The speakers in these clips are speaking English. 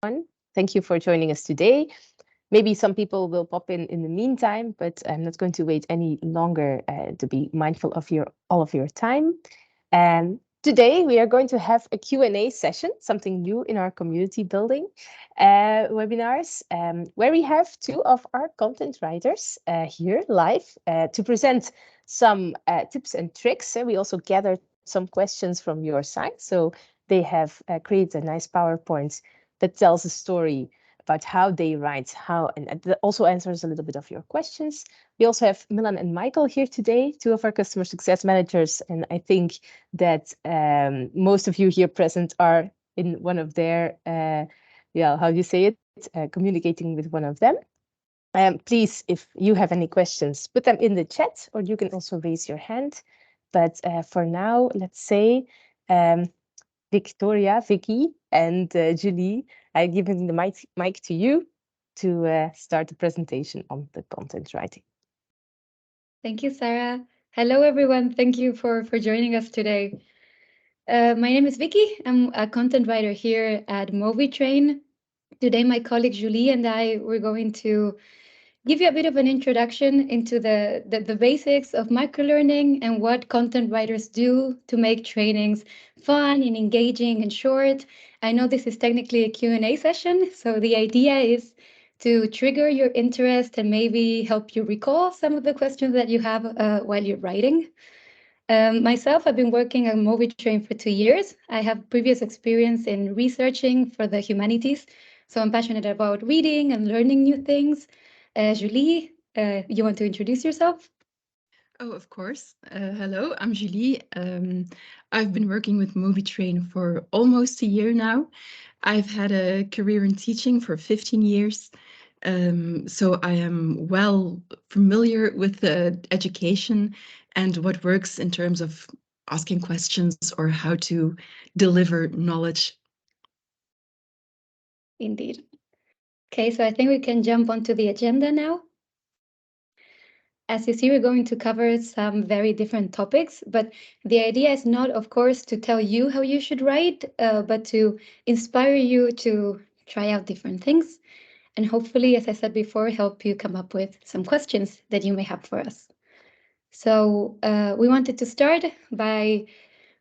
Thank you for joining us today. Maybe some people will pop in the meantime, but I'm not going to wait any longer to be mindful of all of your time. Today we are going to have a Q&A session, something new in our community building webinars, where we have two of our content writers here live to present some tips and tricks. We also gathered some questions from your side, so they have created a nice PowerPoint that tells a story about how they write, and that also answers a little bit of your questions. We also have Milan and Michael here today, two of our customer success managers, and I think that most of you here present are in one of their, how do you say it, communicating with one of them. Please, if you have any questions, put them in the chat, or you can also raise your hand. But for now, let's say Victoria, Vicky, and Julie, I'm giving the mic to you to start the presentation on the content writing. Thank you, Sarah. Hello, everyone. Thank you for joining us today. My name is Vicky. I'm a content writer here at MobieTrain. Today, my colleague Julie and I, we're going to give you a bit of an introduction into the basics of microlearning and what content writers do to make trainings fun and engaging and short. I know this is technically a Q&A session, so the idea is to trigger your interest and maybe help you recall some of the questions that you have while you're writing. Myself, I've been working at MobieTrain for 2 years. I have previous experience in researching for the humanities, so I'm passionate about reading and learning new things. Julie, you want to introduce yourself? Oh, of course. Hello, I'm Julie. I've been working with MobieTrain for almost a year now. I've had a career in teaching for 15 years. So I am well familiar with education and what works in terms of asking questions or how to deliver knowledge. Indeed. Okay, so I think we can jump onto the agenda now. As you see, we're going to cover some very different topics, but the idea is not, of course, to tell you how you should write, but to inspire you to try out different things. And hopefully, as I said before, help you come up with some questions that you may have for us. So we wanted to start by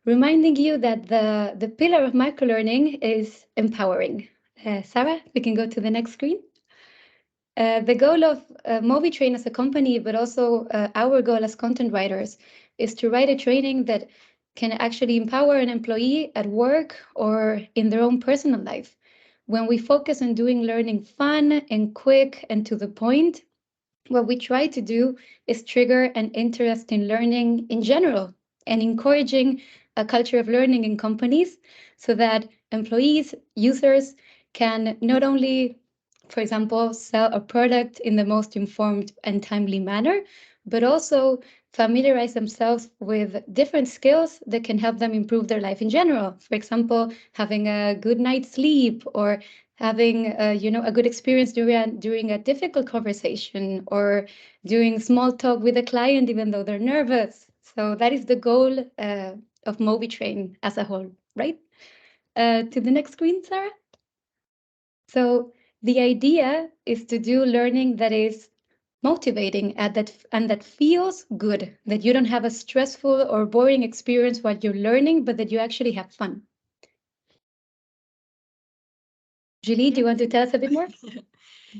reminding you that the pillar of microlearning is empowering. Sarah, we can go to the next screen. The goal of MobieTrain as a company, but also our goal as content writers, is to write a training that can actually empower an employee at work or in their own personal life. When we focus on doing learning fun and quick and to the point, what we try to do is trigger an interest in learning in general and encouraging a culture of learning in companies so that employees, users can not only, for example, sell a product in the most informed and timely manner, but also familiarize themselves with different skills that can help them improve their life in general. For example, having a good night's sleep or having a good experience during a difficult conversation or doing small talk with a client even though they're nervous. So that is the goal of MobieTrain as a whole, right? To the next screen, Sarah. So the idea is to do learning that is motivating and that feels good, that you don't have a stressful or boring experience while you're learning, but that you actually have fun. Julie, do you want to tell us a bit more?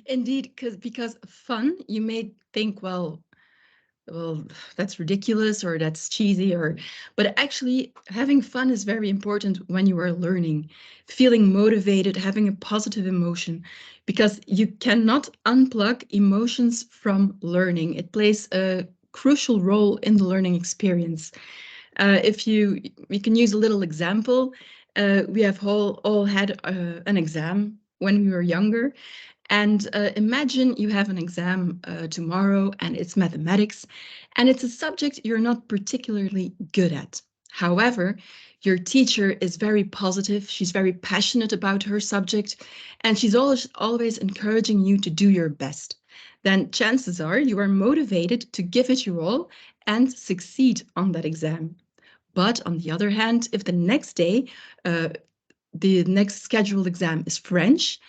Indeed, because fun, you may think, well, that's ridiculous or that's cheesy, but actually having fun is very important when you are learning, feeling motivated, having a positive emotion, because you cannot unplug emotions from learning. It plays a crucial role in the learning experience. If we can use a little example, we have all had an exam when we were younger. And imagine you have an exam tomorrow and it's mathematics and it's a subject you're not particularly good at. However, your teacher is very positive. She's very passionate about her subject and she's always encouraging you to do your best. Then chances are you are motivated to give it your all and succeed on that exam. But on the other hand, if the next day the next scheduled exam is French,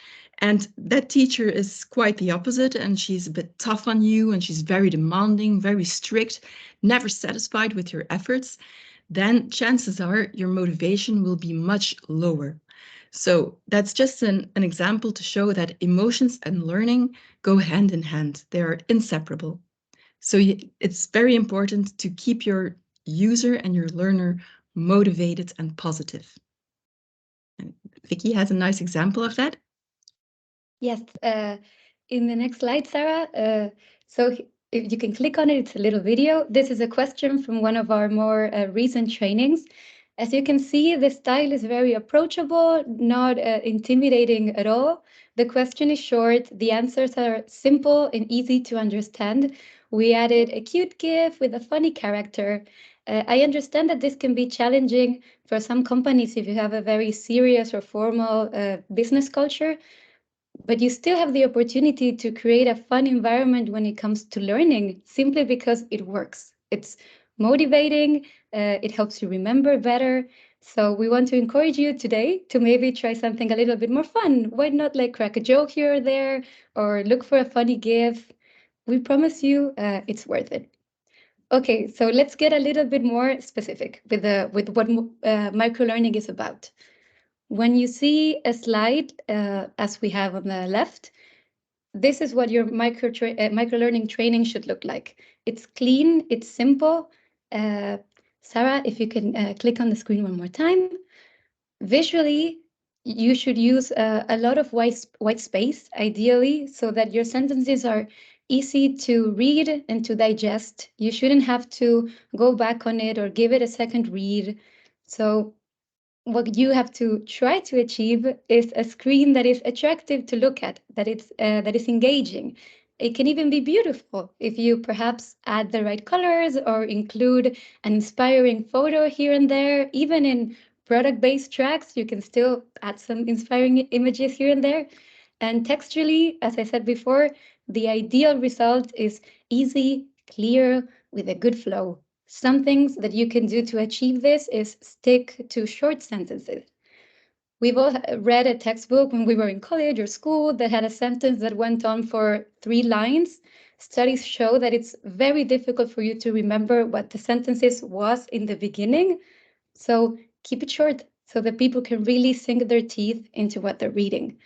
and that teacher is quite the opposite, and she's a bit tough on you, and she's very demanding, very strict, never satisfied with your efforts, then chances are your motivation will be much lower. So that's just an example to show that emotions and learning go hand in hand. They are inseparable. So it's very important to keep your user and your learner motivated and positive. And Vicky has a nice example of that. Yes, in the next slide, Sarah. If you can click on it, it's a little video. This is a question from one of our more recent trainings. As you can see, the style is very approachable, not intimidating at all. The question is short. The answers are simple and easy to understand. We added a cute GIF with a funny character. I understand that this can be challenging for some companies if you have a very serious or formal business culture, but you still have the opportunity to create a fun environment when it comes to learning, simply because it works. It's motivating, it helps you remember better. So we want to encourage you today to maybe try something a little bit more fun. Why not like crack a joke here or there, or look for a funny GIF? We promise you it's worth it. Okay, so let's get a little bit more specific with what microlearning is about. When you see a slide, as we have on the left, this is what your microlearning training should look like. It's clean, it's simple. Sarah, if you can click on the screen one more time. Visually, you should use a lot of white space, ideally, so that your sentences are easy to read and to digest. You shouldn't have to go back on it or give it a second read. So what you have to try to achieve is a screen that is attractive to look at, that is engaging. It can even be beautiful if you perhaps add the right colors or include an inspiring photo here and there. Even in product-based tracks, you can still add some inspiring images here and there. And textually, as I said before, the ideal result is easy, clear, with a good flow. Some things that you can do to achieve this is stick to short sentences. We've all read a textbook when we were in college or school that had a sentence that went on for 3 lines. Studies show that it's very difficult for you to remember what the sentences was in the beginning. So keep it short so that people can really sink their teeth into what they're reading.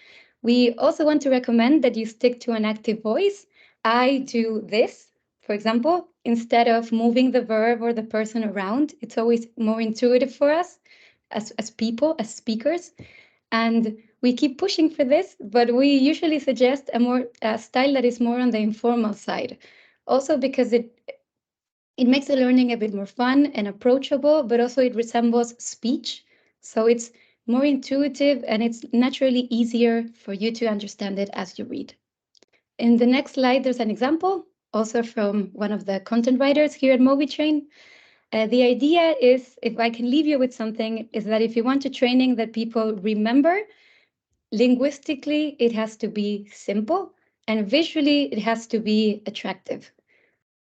We also want to recommend that you stick to an active voice. I do this, for example, instead of moving the verb or the person around. It's always more intuitive for us as people, as speakers. And we keep pushing for this, but we usually suggest a style that is more on the informal side. Also because it makes the learning a bit more fun and approachable, but also it resembles speech. So it's more intuitive and it's naturally easier for you to understand it as you read. In the next slide, there's an example, also from one of the content writers here at MobieTrain. The idea is, if I can leave you with something, is that if you want a training that people remember, linguistically, it has to be simple, and visually, it has to be attractive.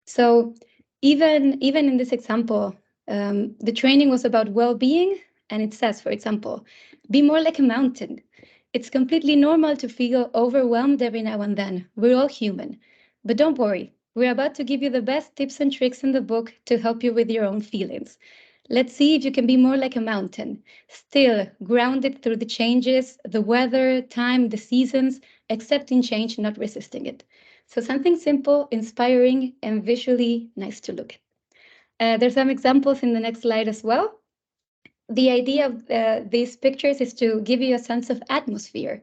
So even in this example, the training was about well-being, and it says, for example, be more like a mountain. It's completely normal to feel overwhelmed every now and then. We're all human. But don't worry, we're about to give you the best tips and tricks in the book to help you with your own feelings. Let's see if you can be more like a mountain, still grounded through the changes, the weather, time, the seasons, accepting change, not resisting it. So something simple, inspiring, and visually nice to look at. There's some examples in the next slide as well. The idea of these pictures is to give you a sense of atmosphere.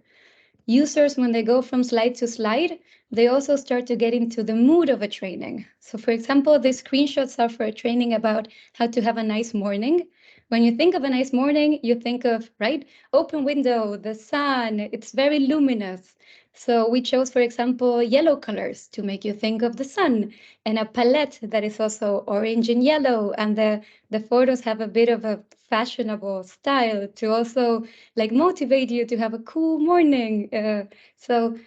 Users, when they go from slide to slide, they also start to get into the mood of a training. So for example, the screenshots are for a training about how to have a nice morning. When you think of a nice morning, you think of, right, open window, the sun, it's very luminous. So we chose, for example, yellow colors to make you think of the sun, and a palette that is also orange and yellow. And the photos have a bit of a fashionable style to also like motivate you to have a cool morning. So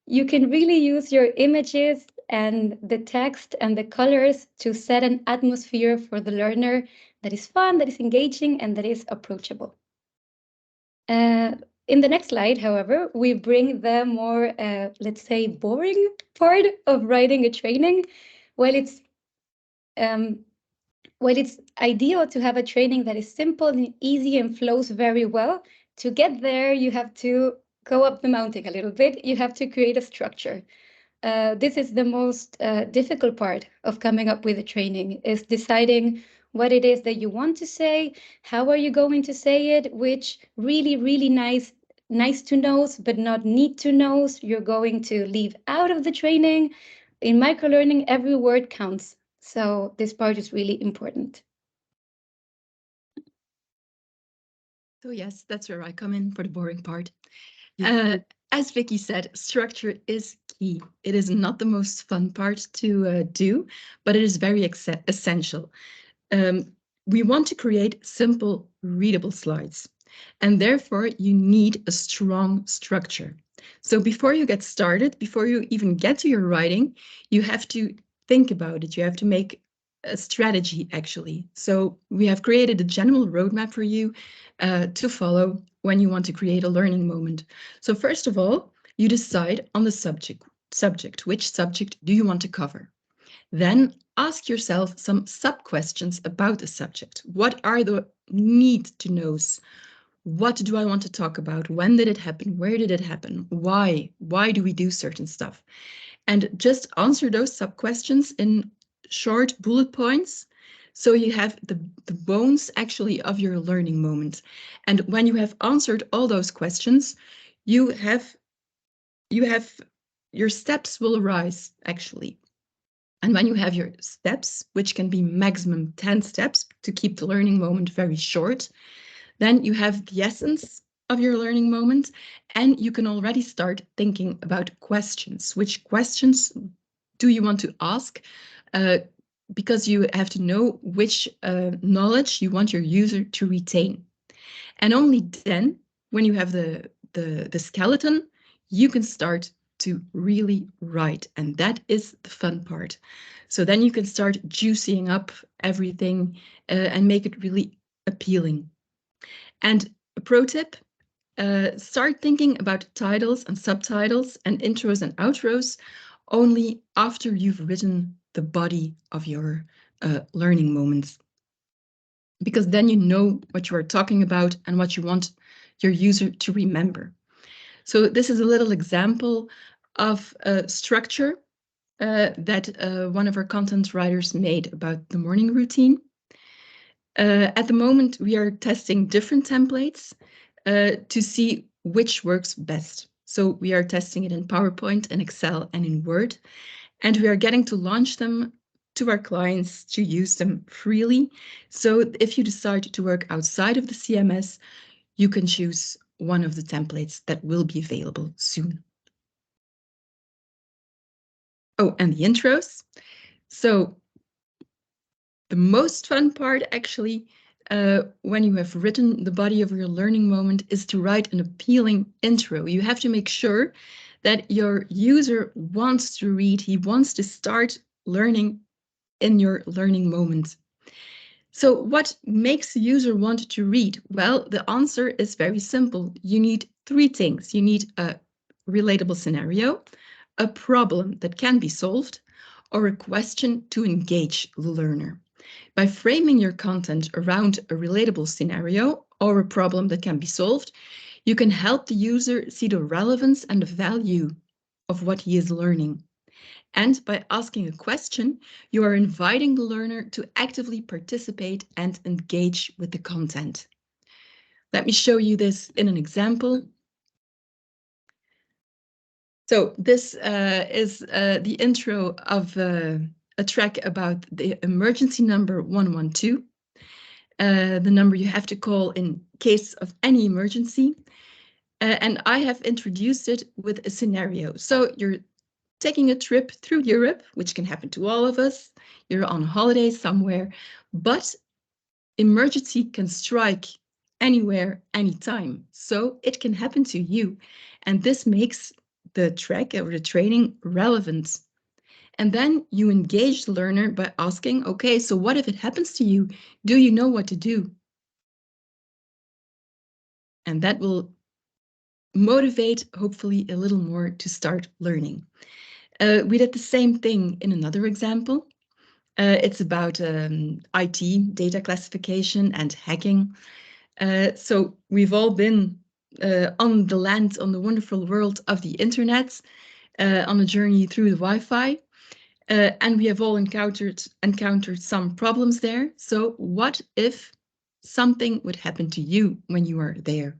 you can really use your images and the text and the colors to set an atmosphere for the learner that is fun, that is engaging, and that is approachable. In the next slide, however, we bring the more, let's say, boring part of writing a training. While it's ideal to have a training that is simple and easy and flows very well, to get there, you have to go up the mountain a little bit. You have to create a structure. This is the most difficult part of coming up with a training, is deciding what it is that you want to say, how are you going to say it, which really, really nice to knows, but not need to knows you're going to leave out of the training. In microlearning, every word counts. So this part is really important. So yes, that's where I come in for the boring part. As Vicky said, structure is key. It is not the most fun part to do, but it is very essential. We want to create simple, readable slides, and therefore you need a strong structure. So before you get started, before you even get to your writing, you have to think about it. You have to make a strategy, actually. So we have created a general roadmap for you to follow when you want to create a learning moment. So first of all, you decide on the subject. Which subject do you want to cover? Then ask yourself some sub-questions about the subject. What are the need to knows? What do I want to talk about? When did it happen? Where did it happen? Why? Why do we do certain stuff? And just answer those sub-questions in short bullet points. So you have the bones actually of your learning moment. And when you have answered all those questions, you have your steps will arise actually. And when you have your steps, which can be maximum 10 steps to keep the learning moment very short, then you have the essence of your learning moment, and you can already start thinking about questions. Which questions do you want to ask? Because you have to know which knowledge you want your user to retain. And only then, when you have the skeleton, you can start to really write. And that is the fun part. So then you can start juicing up everything and make it really appealing. And a pro tip, start thinking about titles and subtitles and intros and outros only after you've written the body of your learning moments. Because then you know what you are talking about and what you want your user to remember. So this is a little example of a structure that one of our content writers made about the morning routine. At the moment, we are testing different templates to see which works best. So we are testing it in PowerPoint and Excel and in Word, and we are getting to launch them to our clients to use them freely. So if you decide to work outside of the CMS, you can choose one of the templates that will be available soon. Oh, and the intros. So the most fun part actually, when you have written the body of your learning moment, is to write an appealing intro. You have to make sure that your user wants to read, he wants to start learning in your learning moment. So what makes the user want to read? Well, the answer is very simple. You need three things. You need a relatable scenario, a problem that can be solved, or a question to engage the learner. By framing your content around a relatable scenario or a problem that can be solved, you can help the user see the relevance and the value of what he is learning. And by asking a question, you are inviting the learner to actively participate and engage with the content. Let me show you this in an example. So this is the intro of a track about the emergency number 112, the number you have to call in case of any emergency. And I have introduced it with a scenario. So you're taking a trip through Europe, which can happen to all of us. You're on holiday somewhere, but emergency can strike anywhere, anytime. So it can happen to you. And this makes the track or the training relevant. And then you engage the learner by asking, okay, so what if it happens to you? Do you know what to do? And that will motivate, hopefully, a little more to start learning. We did the same thing in another example. It's about IT, data classification, and hacking. So we've all been on the land, on the wonderful world of the internet, on a journey through the Wi-Fi. And we have all encountered some problems there. So what if something would happen to you when you are there?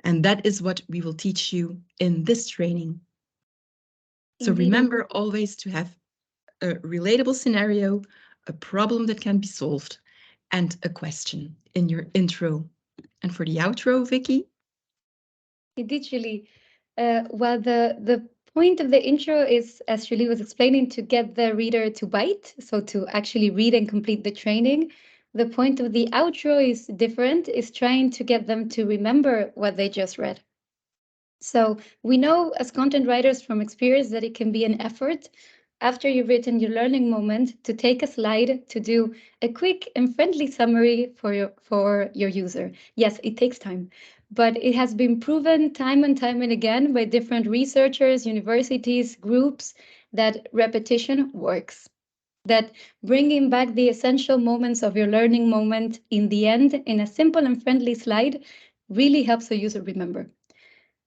And that is what we will teach you in this training. So Indeed. remember always to have a relatable scenario, a problem that can be solved, and a question in your intro. And for the outro, Vicky? Indeed, Julie. Well, the point of the intro is, as Julie was explaining, to get the reader to bite, so to actually read and complete the training. The point of the outro is different, is trying to get them to remember what they just read. So we know as content writers from experience that it can be an effort after you've written your learning moment to take a slide to do a quick and friendly summary for your user. Yes, it takes time, but it has been proven time and time and again by different researchers, universities, groups that repetition works. That bringing back the essential moments of your learning moment in the end in a simple and friendly slide really helps the user remember.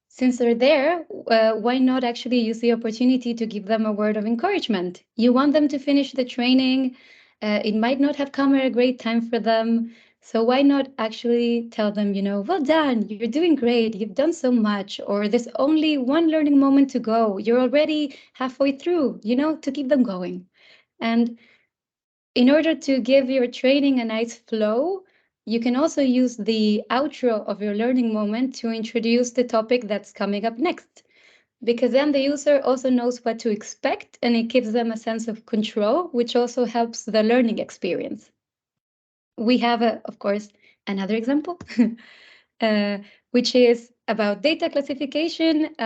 Since they're there, why not actually use the opportunity to give them a word of encouragement? You want them to finish the training. It might not have come at a great time for them. So why not actually tell them, well done, you're doing great, you've done so much, or there's only one learning moment to go, you're already halfway through, to keep them going. And in order to give your training a nice flow, you can also use the outro of your learning moment to introduce the topic that's coming up next, because then the user also knows what to expect and it gives them a sense of control, which also helps the learning experience. We have, of course, another example, which is about data classification,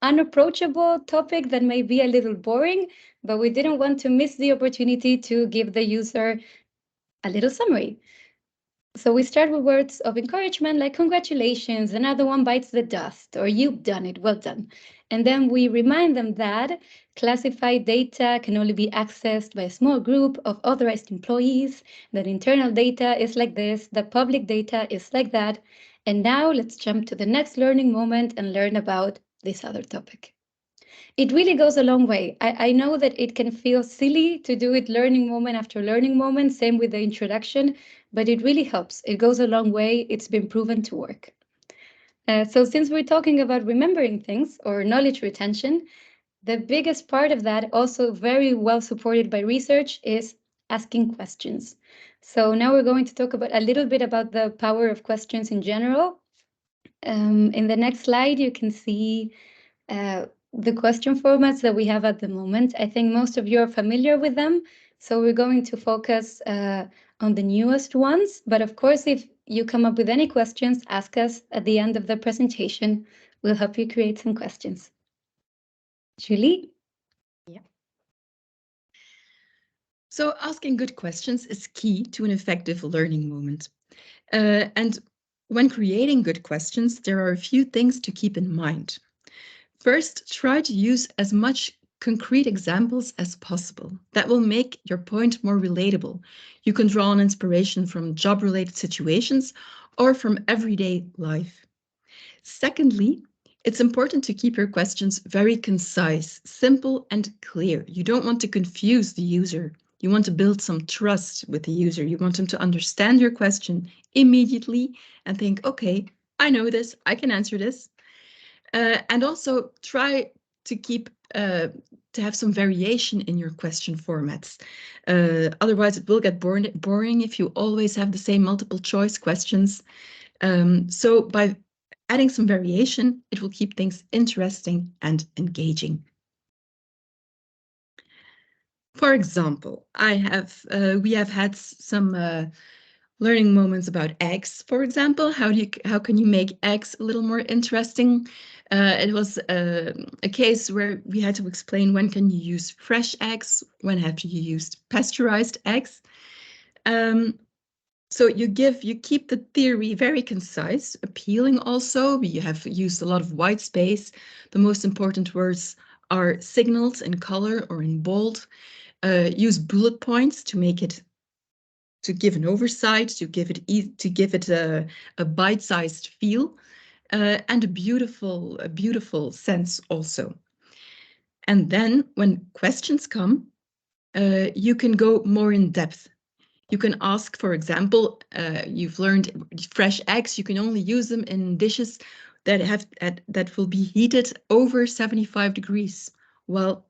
unapproachable topic that may be a little boring, but we didn't want to miss the opportunity to give the user a little summary. So we start with words of encouragement like congratulations, another one bites the dust, or you've done it, well done. And then we remind them that classified data can only be accessed by a small group of authorized employees, that internal data is like this, that public data is like that. And now let's jump to the next learning moment and learn about this other topic. It really goes a long way. I know that it can feel silly to do it learning moment after learning moment, same with the introduction, but it really helps. It goes a long way. It's been proven to work. So since we're talking about remembering things or knowledge retention, the biggest part of that, also very well supported by research, is asking questions. So now we're going to talk about a little bit about the power of questions in general. In the next slide, you can see the question formats that we have at the moment. I think most of you are familiar with them. So we're going to focus on the newest ones. But of course, if you come up with any questions, ask us at the end of the presentation. We'll help you create some questions. Julie? Yeah. So asking good questions is key to an effective learning moment. And when creating good questions, there are a few things to keep in mind. First, try to use as much concrete examples as possible. That will make your point more relatable. You can draw on inspiration from job-related situations or from everyday life. Secondly, it's important to keep your questions very concise, simple, and clear. You don't want to confuse the user. You want to build some trust with the user. You want them to understand your question immediately and think, okay, I know this, I can answer this. And also try to keep to have some variation in your question formats. Otherwise, it will get boring if you always have the same multiple choice questions. So by adding some variation, it will keep things interesting and engaging. For example, we have had some learning moments about eggs, for example. How can you make eggs a little more interesting? It was a case where we had to explain when can you use fresh eggs, when have you used pasteurized eggs. So you keep the theory very concise, appealing also. You have used a lot of white space. The most important words are signaled in color or in bold. Use bullet points to make it, to give an oversight, to give it a bite-sized feel, and a beautiful sense also. And then when questions come, you can go more in depth. You can ask, for example, you've learned fresh eggs, you can only use them in dishes that will be heated over 75 degrees. Well,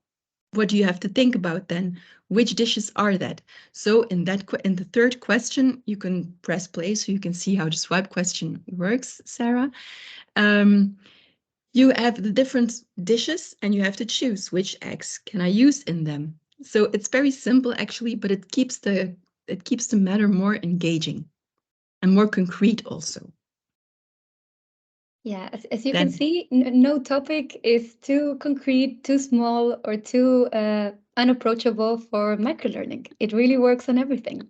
what do you have to think about then? Which dishes are that? So in the third question, you can press play so you can see how the swipe question works, Sarah. You have the different dishes and you have to choose which eggs can I use in them. So it's very simple actually, but it keeps the matter more engaging and more concrete also. Yeah, as you can see, no topic is too concrete, too small, or too unapproachable for microlearning. It really works on everything.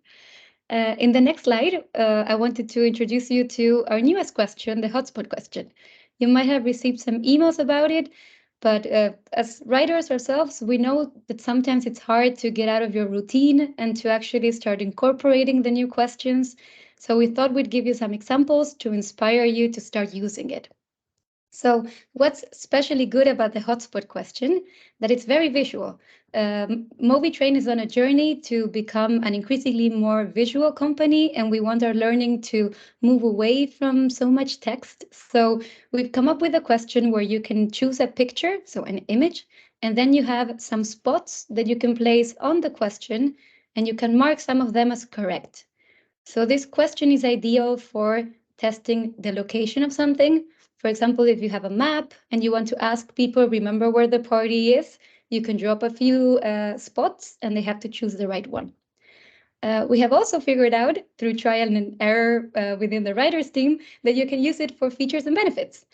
In the next slide, I wanted to introduce you to our newest question, the hotspot question. You might have received some emails about it, but as writers ourselves, we know that sometimes it's hard to get out of your routine and to actually start incorporating the new questions. So we thought we'd give you some examples to inspire you to start using it. So what's especially good about the hotspot question? That it's very visual. MobieTrain is on a journey to become an increasingly more visual company, and we want our learning to move away from so much text. So we've come up with a question where you can choose a picture, so an image, and then you have some spots that you can place on the question, and you can mark some of them as correct. So this question is ideal for testing the location of something. For example, if you have a map and you want to ask people, remember where the party is, you can drop a few spots and they have to choose the right one. We have also figured out through trial and error within the writers team that you can use it for features and benefits.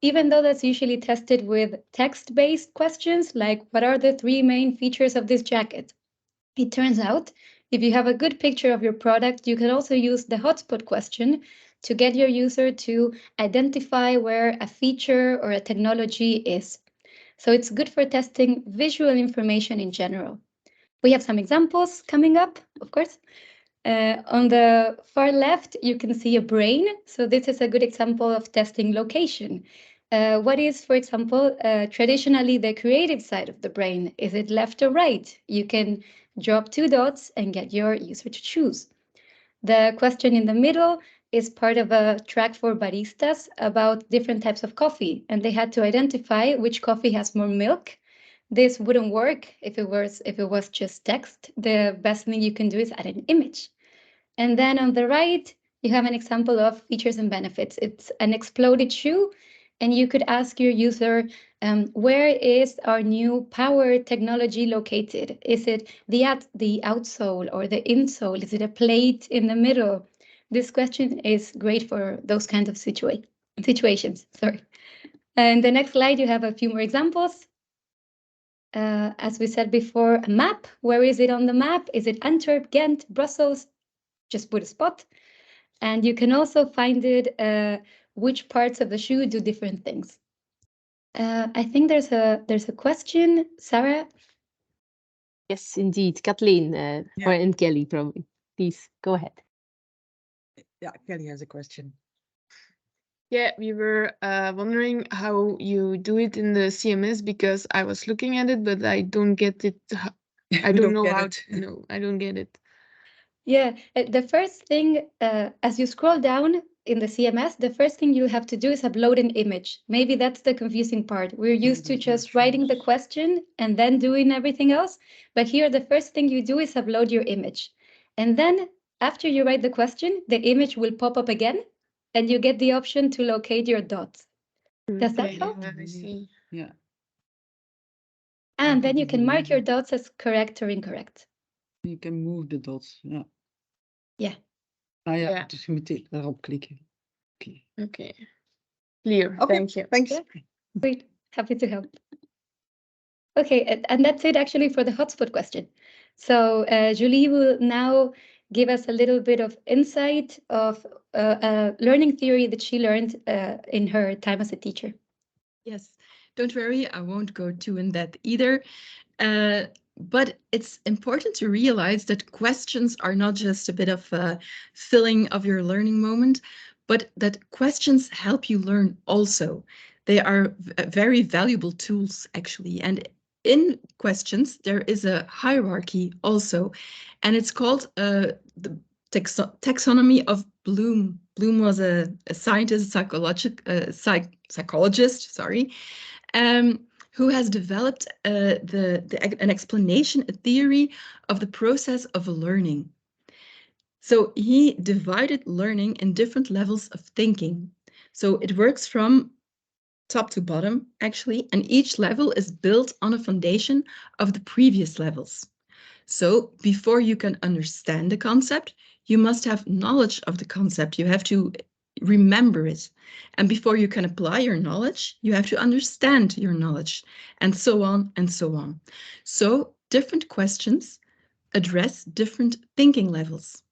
Even though that's usually tested with text-based questions, like what are the 3 main features of this jacket? It turns out, if you have a good picture of your product, you can also use the hotspot question to get your user to identify where a feature or a technology is. So it's good for testing visual information in general. We have some examples coming up, of course. On the far left, you can see a brain. So this is a good example of testing location. What is, for example, traditionally the creative side of the brain? Is it left or right? You can drop 2 dots and get your user to choose. The question in the middle is part of a track for baristas about different types of coffee, and they had to identify which coffee has more milk. This wouldn't work if it was just text. The best thing you can do is add an image. And then on the right, you have an example of features and benefits. It's an exploded shoe, and you could ask your user, where is our new power technology located? Is it the outsole or the insole? Is it a plate in the middle? This question is great for those kinds of situations. Sorry. And the next slide, you have a few more examples. As we said before, a map. Where is it on the map? Is it Antwerp, Ghent, Brussels? Just put a spot. And you can also find it which parts of the shoe do different things. I think there's a question, Sarah. Yes, indeed. Kathleen and Kelly, probably. Please go ahead. Yeah, Kelly has a question. Yeah, we were wondering how you do it in the CMS because I was looking at it, but I don't get it. I don't know how. No, I don't get it. Yeah, the first thing, as you scroll down in the CMS, the first thing you have to do is upload an image. Maybe that's the confusing part. We're used to just writing the question and then doing everything else. But here, the first thing you do is upload your image. And then after you write the question, the image will pop up again, and you get the option to locate your dots. Does that help? I see. Yeah. And then you can mark your dots as correct or incorrect. You can move the dots. Yeah. Yeah. Ah ja, Ja. dus je moet daarop klikken. Oké. Okay. Clear. Okay, Thank you. thanks. Yeah. Great. Happy to help. Okay, and that's it actually for the hotspot question. So Julie will now give us a little bit of insight of a learning theory that she learned in her time as a teacher. Yes, don't worry, I won't go too in depth either. But it's important to realize that questions are not just a bit of a filling of your learning moment, but that questions help you learn also. They are very valuable tools, actually. And in questions, there is a hierarchy also, and it's called the taxonomy of Bloom. Bloom was a scientist, psychologist, sorry, who has developed an explanation, a theory of the process of learning. So he divided learning in different levels of thinking. So it works from top to bottom, actually, and each level is built on a foundation of the previous levels. So before you can understand the concept, you must have knowledge of the concept. You have to remember it. And before you can apply your knowledge, you have to understand your knowledge, and so on and so on. So different questions address different thinking levels.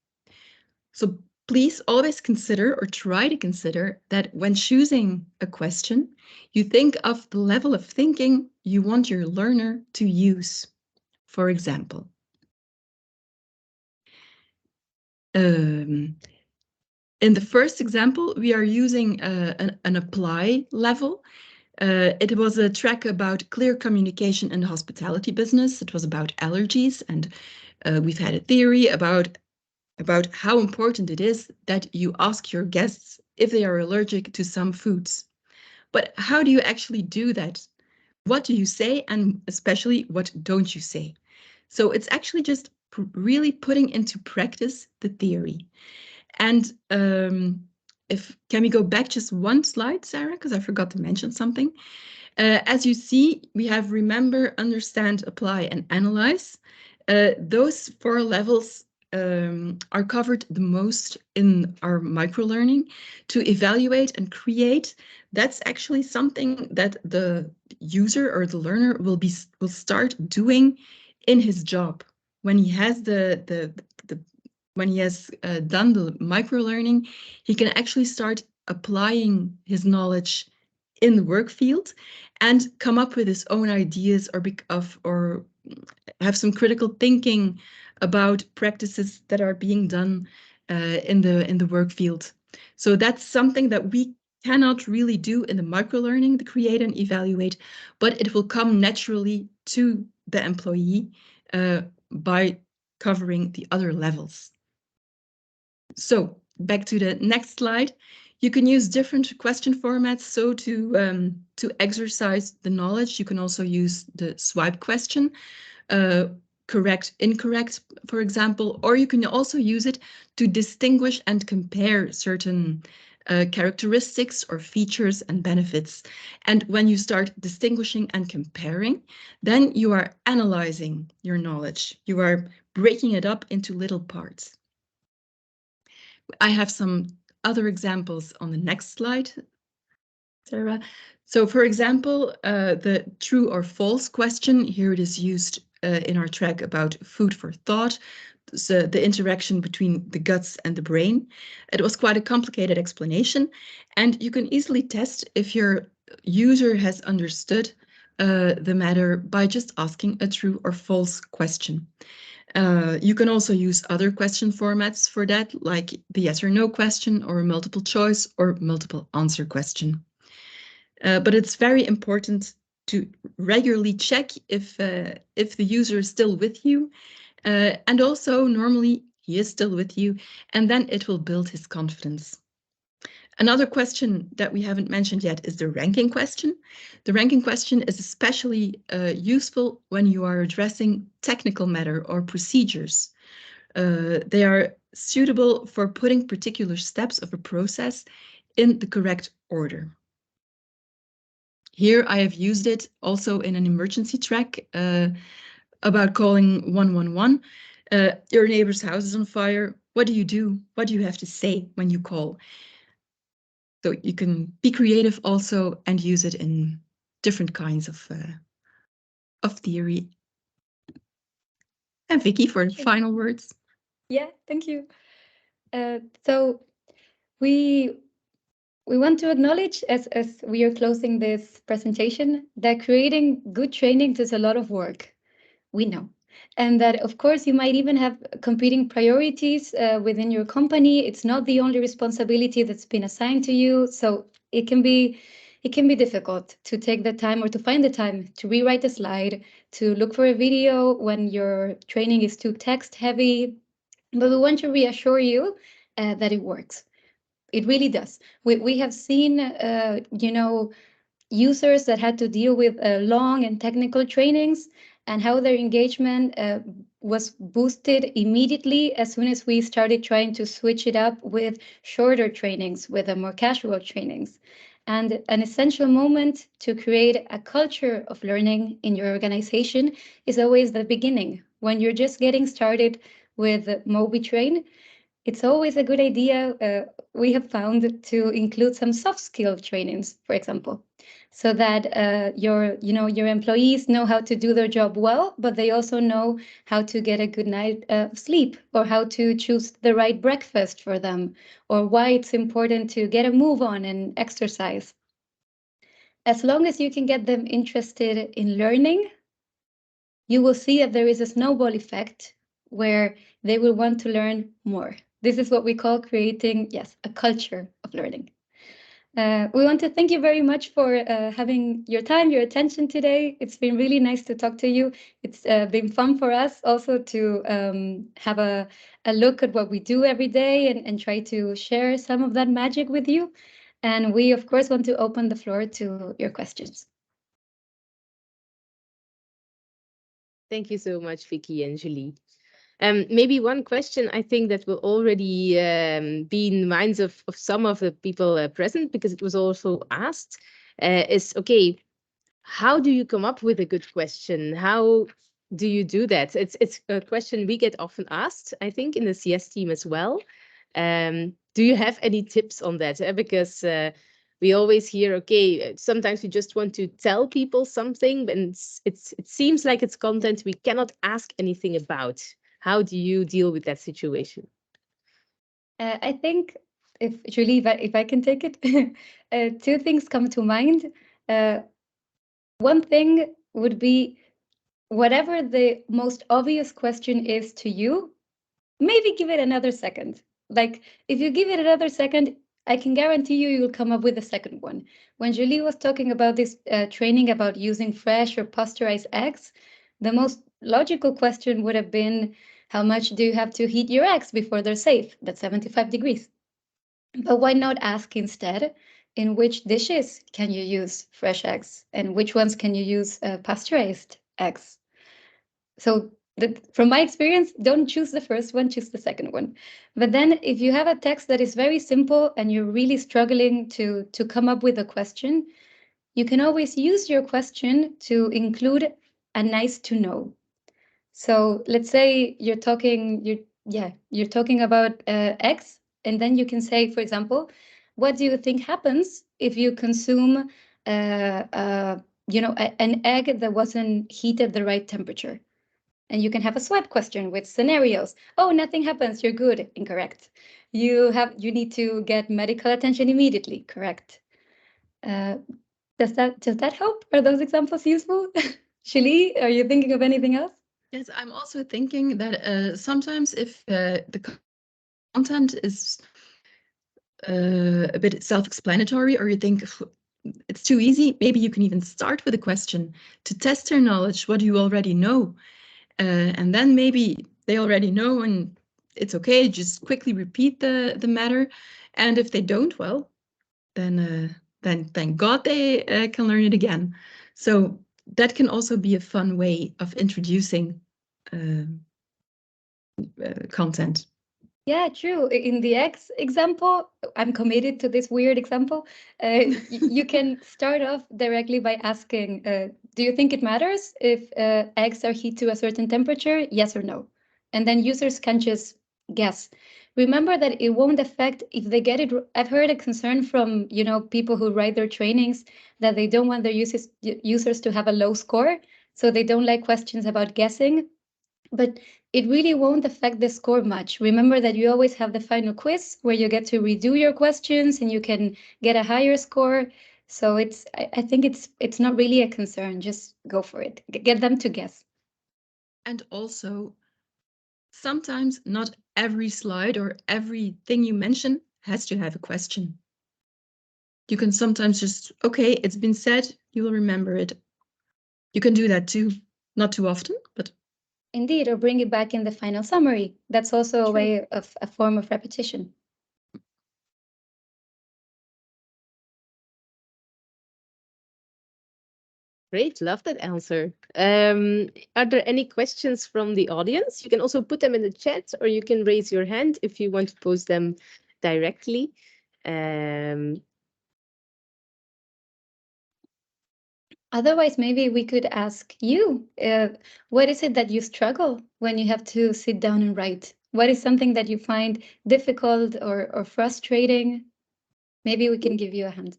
So please always consider, or try to consider, that when choosing a question, you think of the level of thinking you want your learner to use. For example, in the first example, we are using an apply level. It was a track about clear communication in the hospitality business. It was about allergies, and we've had a theory about how important it is that you ask your guests if they are allergic to some foods. But how do you actually do that? What do you say, and especially what don't you say? So it's actually just really putting into practice the theory. And can we go back just one slide, Sarah, because I forgot to mention something. As you see, we have remember, understand, apply, and analyze. Those 4 levels are covered the most in our microlearning. To evaluate and create, that's actually something that the user or the learner will start doing in his job when he has when he has done the microlearning. He can actually start applying his knowledge in the work field and come up with his own ideas, or have some critical thinking about practices that are being done in the work field. So that's something that we cannot really do in the microlearning, the create and evaluate, but it will come naturally to the employee by covering the other levels. So back to the next slide. You can use different question formats. So to exercise the knowledge, you can also use the swipe question, correct, incorrect, for example, or you can also use it to distinguish and compare certain characteristics or features and benefits. And when you start distinguishing and comparing, then you are analyzing your knowledge. You are breaking it up into little parts. I have some other examples on the next slide, Sarah. So for example, the true or false question, here it is used in our track about food for thought, so the interaction between the guts and the brain. It was quite a complicated explanation, and you can easily test if your user has understood the matter by just asking a true or false question. You can also use other question formats for that, like the yes or no question, or multiple choice, or multiple answer question. But it's very important to regularly check if the user is still with you, and also normally he is still with you, and then it will build his confidence. Another question that we haven't mentioned yet is the ranking question. The ranking question is especially useful when you are addressing technical matter or procedures. They are suitable for putting particular steps of a process in the correct order. Here I have used it also in an emergency track about calling 111. Your neighbor's house is on fire. What do you do? What do you have to say when you call? So you can be creative also and use it in different kinds of theory. And Vicky, for the final words. Yeah, thank you. So we want to acknowledge, as we are closing this presentation, that creating good trainings is a lot of work. We know. And that, of course, you might even have competing priorities within your company. It's not the only responsibility that's been assigned to you. So it can be difficult to take the time or to find the time to rewrite a slide, to look for a video when your training is too text heavy. But we want to reassure you that it works. It really does. We have seen, users that had to deal with long and technical trainings and how their engagement was boosted immediately as soon as we started trying to switch it up with shorter trainings, with more casual trainings. And an essential moment to create a culture of learning in your organization is always the beginning. When you're just getting started with MobieTrain, it's always a good idea, we have found, to include some soft skill trainings, for example, so that your employees know how to do their job well, but they also know how to get a good night of sleep, or how to choose the right breakfast for them, or why it's important to get a move on and exercise. As long as you can get them interested in learning, you will see that there is a snowball effect where they will want to learn more. This is what we call creating, yes, a culture of learning. We want to thank you very much for having your time, your attention today. It's been really nice to talk to you. It's been fun for us also to have a look at what we do every day and try to share some of that magic with you. And we, of course, want to open the floor to your questions. Thank you so much, Vicky and Julie. Maybe one question I think that will already be in the minds of some of the people present, because it was also asked, is, okay, how do you come up with a good question? How do you do that? It's a question we get often asked, I think, in the CS team as well. Do you have any tips on that? Because we always hear, okay, sometimes we just want to tell people something, but it seems like it's content we cannot ask anything about. How do you deal with that situation? I think, if Julie, if I can take it, two things come to mind. One thing would be, whatever the most obvious question is to you, maybe give it another second. Like, if you give it another second, I can guarantee you'll come up with a second one. When Julie was talking about this training about using fresh or pasteurized eggs, the most logical question would have been, how much do you have to heat your eggs before they're safe? That's 75 degrees. But why not ask instead, in which dishes can you use fresh eggs, and which ones can you use pasteurized eggs? So from my experience, don't choose the first one, choose the second one. But then if you have a text that is very simple and you're really struggling to come up with a question, you can always use your question to include a nice to know. So let's say you're talking about eggs, and then you can say, for example, what do you think happens if you consume an egg that wasn't heated the right temperature? And you can have a SWOT question with scenarios. Oh, nothing happens, you're good. Incorrect. You need to get medical attention immediately. Correct. Does that help? Are those examples useful? Julie, are you thinking of anything else? Yes, I'm also thinking that sometimes if the content is a bit self-explanatory, or you think it's too easy, maybe you can even start with a question to test their knowledge. What do you already know? And then maybe they already know and it's okay, just quickly repeat the matter. And if they don't, well, then thank God they can learn it again. So that can also be a fun way of introducing content. Yeah, true. In the X example, I'm committed to this weird example. You can start off directly by asking, do you think it matters if eggs are heated to a certain temperature? Yes or no? And then users can just guess. Remember that it won't affect if they get it. I've heard a concern from people who write their trainings that they don't want their users to have a low score, so they don't like questions about guessing. But it really won't affect the score much. Remember that you always have the final quiz where you get to redo your questions and you can get a higher score. So I think it's not really a concern. Just go for it. Get them to guess. And also, sometimes not every slide or everything you mention has to have a question. You can sometimes just, okay, it's been said, you will remember it. You can do that too. Not too often, but Indeed, or bring it back in the final summary. That's also a way of a form of repetition. Great, love that answer. Are there any questions from the audience? You can also put them in the chat, or you can raise your hand if you want to pose them directly. Otherwise, maybe we could ask you, what is it that you struggle when you have to sit down and write? What is something that you find difficult or frustrating? Maybe we can give you a hand.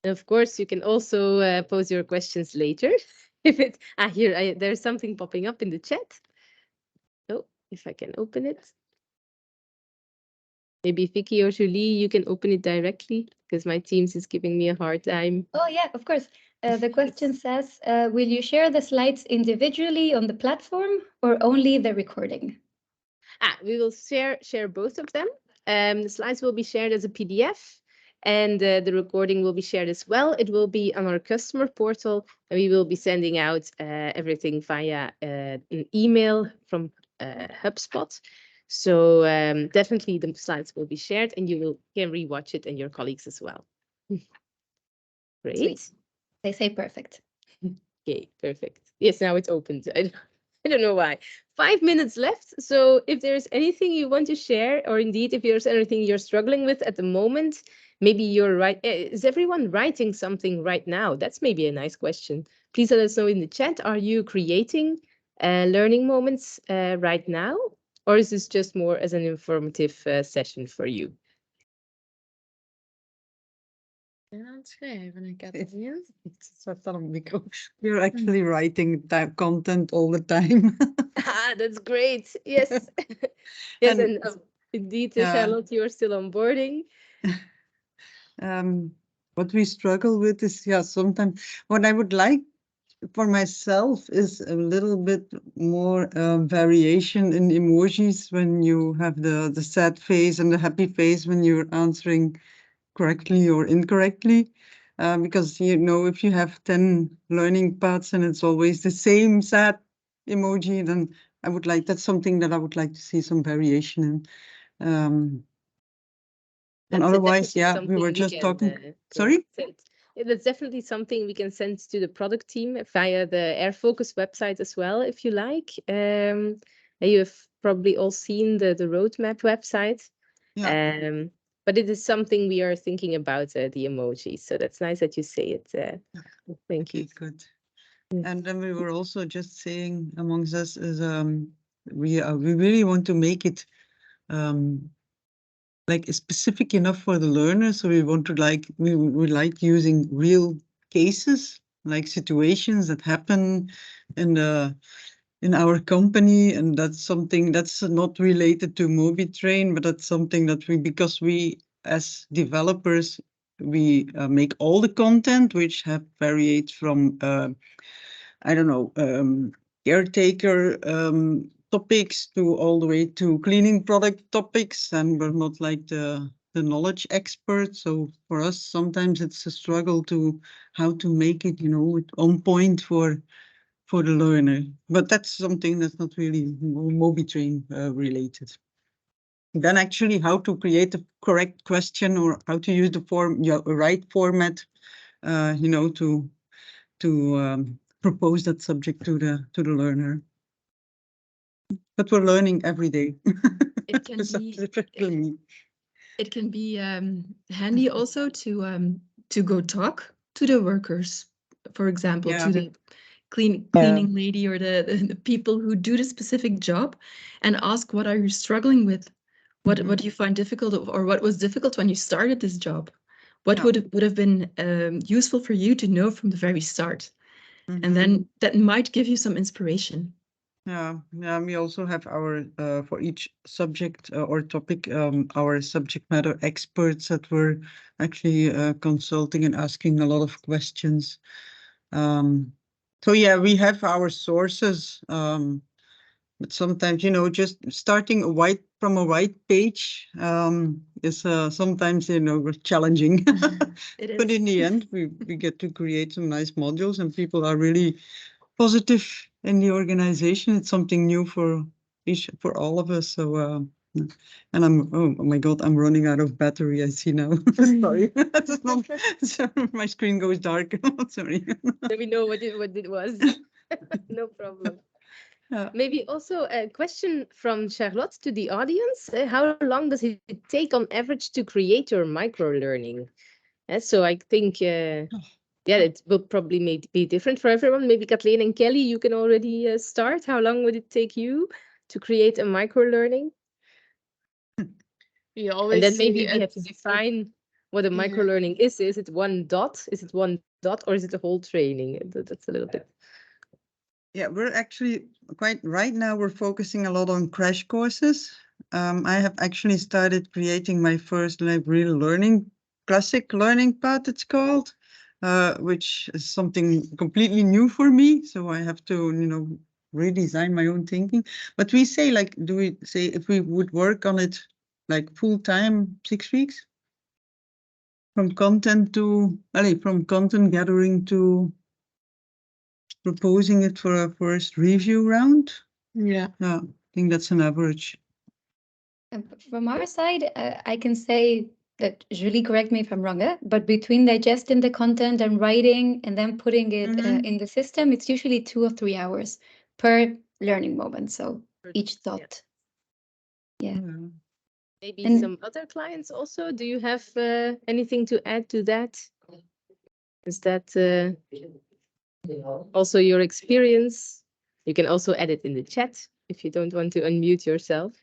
And of course, you can also pose your questions later. If it there's something popping up in the chat. Oh, if I can open it. Maybe Vicky or Julie, you can open it directly because my Teams is giving me a hard time. Oh, yeah, of course. The question says, will you share the slides individually on the platform or only the recording? We will share both of them. The slides will be shared as a PDF, and the recording will be shared as well. It will be on our customer portal, and we will be sending out everything via an email from HubSpot. So definitely the slides will be shared, and you can rewatch it and your colleagues as well. Great. Sweet. They say perfect. Okay, perfect. Yes, now it's opened. I don't know why. 5 minutes left. So if there's anything you want to share, or indeed if there's anything you're struggling with at the moment, maybe you're right. Is everyone writing something right now? That's maybe a nice question. Please let us know in the chat. Are you creating learning moments right now? Or is this just more as an informative session for you? Schrijven, ik heb het niet. We're actually writing content all the time. That's great. Yes. Yes, And and indeed, yeah. Charlotte, you're still onboarding. What we struggle with is, sometimes what I would like for myself is a little bit more variation in emojis when you have the sad face and the happy face when you're answering correctly or incorrectly. Because, if you have 10 learning paths and it's always the same sad emoji, then that's something that I would like to see some variation in. And That's otherwise, definitely we were something just can, talking. Sorry? That's definitely something we can send to the product team via the AirFocus website as well, if you like. You have probably all seen the roadmap website. Yeah. But it is something we are thinking about, the emojis. So that's nice that you say it. Thank you. Okay, good. And then we were also just saying amongst us is we really want to make it like specific enough for the learner. So we want to we like using real cases, like situations that happen in our company, and that's something that's not related to MobieTrain, but that's something that because we as developers we make all the content which have varied from I don't know, caretaker topics to all the way to cleaning product topics, and we're not like the knowledge expert. So for us, sometimes it's a struggle to how to make it, on point for the learner. But that's something that's not really MobieTrain related. Then actually how to create a correct question or how to use the right format, to propose that subject to the learner. But we're learning every day. it can be handy also to go talk to the workers, for example, to the cleaning lady or the people who do the specific job, and ask, what are you struggling with? What do you find difficult, or what was difficult when you started this job? What Yeah. would have been useful for you to know from the very start? Mhm. And then that might give you some inspiration. Yeah, we also have our for each subject or topic, our subject matter experts that were actually consulting and asking a lot of questions. So yeah, we have our sources, but sometimes, you know, just starting from a white page is sometimes, you know, challenging. It But is. in the end, we get to create some nice modules, and people are really positive in the organization. It's something new for all of us. So, and oh my God, I'm running out of battery. I see now. Sorry, that's not, my screen goes dark. Sorry. So we know what it was. No problem. Yeah. Maybe also a question from Charlotte to the audience. How long does it take on average to create your micro-learning? So I think, yeah, it will probably be different for everyone. Maybe Kathleen and Kelly, you can already start. How long would it take you to create a micro-learning? We And always then say maybe we have to define what a micro-learning is. Is it one dot? Is it one dot, or is it a whole training? That's a little bit. Yeah, we're actually right now we're focusing a lot on crash courses. I have actually started creating my first like real learning, classic learning path it's called, which is something completely new for me. So I have to, you know, redesign my own thinking. But we say like, do we say if we would work on it like full time, 6 weeks? From content gathering to proposing it for a first review round. Yeah. Yeah, I think that's an average. From our side, I can say that, Julie, correct me if I'm wrong, but between digesting the content and writing and then putting it in the system, it's usually 2 or 3 hours per learning moment. So each thought. Yeah. Maybe And some other clients also. Do you have anything to add to that? Is that also your experience? You can also add it in the chat if you don't want to unmute yourself.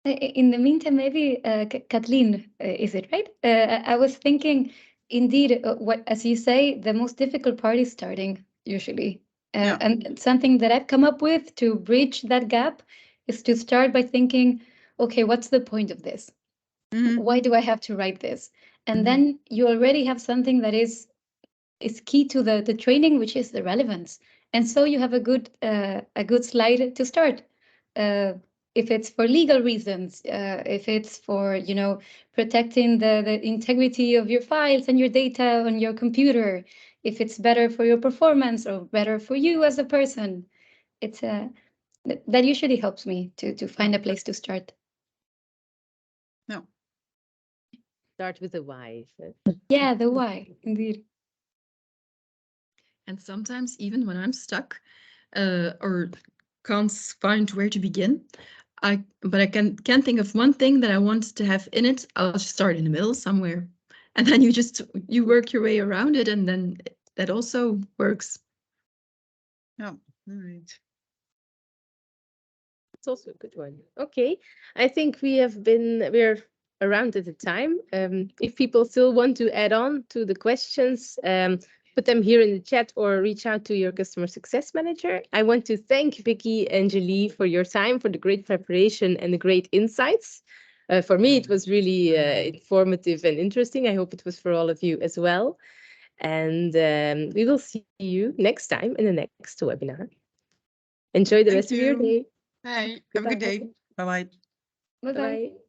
in the meantime, maybe Kathleen, is it right? I was thinking, indeed, what, as you say, the most difficult part is starting usually. Yeah. And something that I've come up with to bridge that gap is to start by thinking, okay, what's the point of this? Why do I have to write this? And then you already have something that is key to the training, which is the relevance. And so you have a good slide to start. If it's for legal reasons, if it's for, you know, protecting the integrity of your files and your data on your computer, if it's better for your performance or better for you as a person, it's that usually helps me to find a place to start. No. Start with the why. Yeah, the why, indeed. And sometimes even when I'm stuck or can't find where to begin, I can think of one thing that I want to have in it. I'll just start in the middle somewhere, and then you work your way around it, and then that also works. Yeah. All right. It's also a good one. Okay, I think we're around at the time. If people still want to add on to the questions, put them here in the chat or reach out to your customer success manager. I want to thank Vicky and Julie for your time, for the great preparation and the great insights. For me, it was really informative and interesting. I hope it was for all of you as well. And we will see you next time in the next webinar. Enjoy the Thank rest of your you. day. Bye. Have a good day. Goodbye. Bye-bye. Bye-bye. Bye-bye.